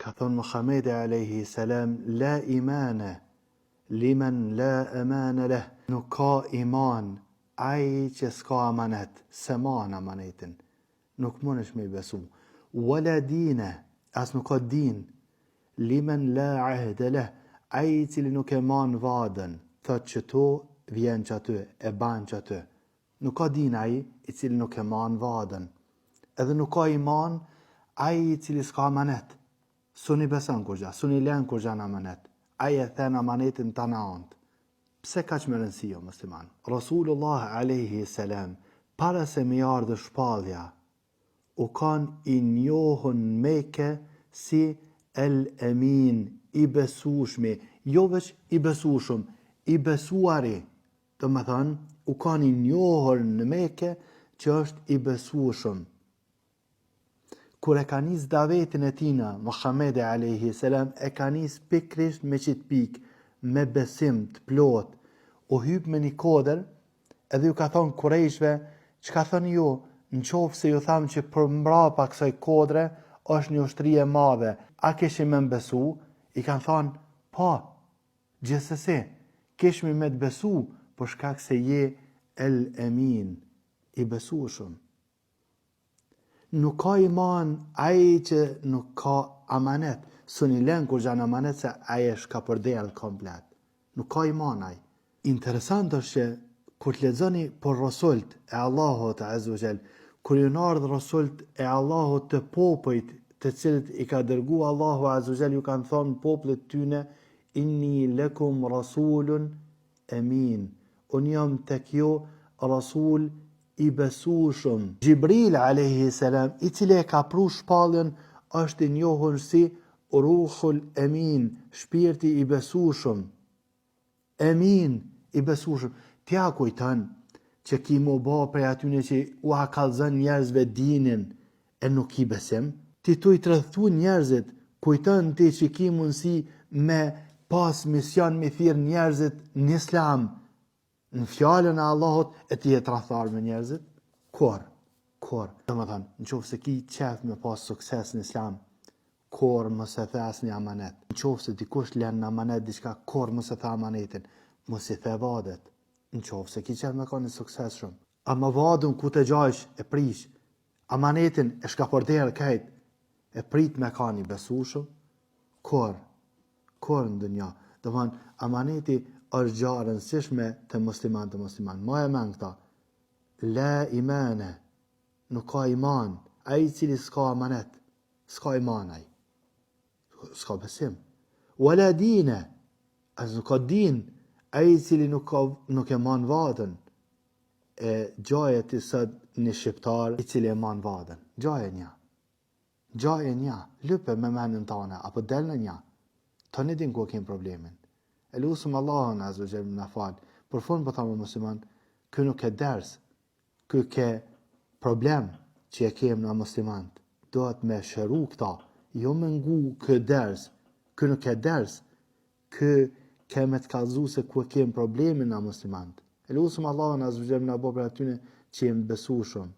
Ka thonë Muhamedi alayhi salam, la imane liman la amana leh. Nuk ka iman ai që s'ka amanet, se man amanetin. Nuk mundesh me besu. Wala dine, as nuk ka din liman la ahde leh, ai i cili nuk e man vadën, thot që to vjen që aty, e ban që aty. Nuk ka din ai i cili nuk e man vadën. Edhe nuk ka iman ai i cili s'ka amanet. Suni beson kur gja, suni len kur gja në amanet. Ai e then amanetin të në antë. Pse ka që më rëndësi o musliman? Rasulullah alayhi salam, para se me ardhë shpallja, u kanë i njohën Mekë si El Emin, i besueshmi, jo veç i besueshëm, i besuari. Do të thënë, u kanë i njohur në Mekë që është i besueshëm. Kur e ka nis davetin e tina, Muhamedi alayhi salam e ka nis pikrisht me qit pikë, me besim të plot. U hyp me një kodër, edhe ju ka thonë kurejshve, që ka thonë ju, në qofë se ju thamë që për mbrapa kësaj kodre, është një ushtri e madhe, a kishim me besu? I kanë thonë, po, gjithsesi, kishmi me të besu, për shkak se je El Emin, i besueshëm. Nuk ka iman ai që nuk ka amanet. Suni len kur gjanë amanet se ai është ka përdel komplet. Nuk ka iman ai. Interesant është që kur të lexoni për rasullët e Allahut Azza wa Jall, kur ju ardhë rasullët e Allahut të popujt të cilët i ka dërgu Allahu Azza wa Jall, ju kanë thonë popullit tyne, inni lakum rasulun amin. Unë jam tek ju rasul i besueshëm. Gjibril alayhi salam, i cili e ka pru shpalljen, është i njohur si Ruhul Amin, shpirti i besueshëm. Amin, i besueshëm. Tja kujton që ki mu bo prej atyne që u ha kallzon njerëzve dinin e nuk i besim. Ti tu i të rëthu njerëzit, kujton ti që ki mundësi me pas mision me thirr njerëzit në islam, në fjallën e Allahut, e ti e të rëthar me njerëzit? Kur? Dhe më thënë, në qofë se ki qef me pas sukses në islam, kur mos e the asnjë amanet. Në qofë se dikush len në amanet diçka, kur mos e the amanetin, mos i the vadet. Në qofë se ki qef me ka një sukses shumë. Ama vadun ku të gjajsh e prish, amanetin e shka përderë kajt, e prit me ka një besueshëm, kur në dënja. Dhe më thënë, amaneti është gjarë rëndësishme të musliman. Ma e men këta, la imane, nuk ka iman, ai cili s'ka amanet, s'ka iman ai, s'ka besim. Wala dine, as nuk ka din, ai cili nuk e man vadën. E gjaje të sot një shqiptar i cili e man vadën. Gjaje nja, lype me menën tane, apo del në nja. Ta një din ku kemë problemin. E lusëm Allahun Azza wa Jall na fal. Për fund po thamë musliman, kë nuk e ders, kë ke problem që e kemë na muslimant. Dohet me shëru këta, jo me ngu kë ders, kë nuk e ders, kë keme të kallzu se ku e kemë problemin na muslimant. E lusëm Allahun Azza wa Jall na bo për atyne që jemë besueshëm.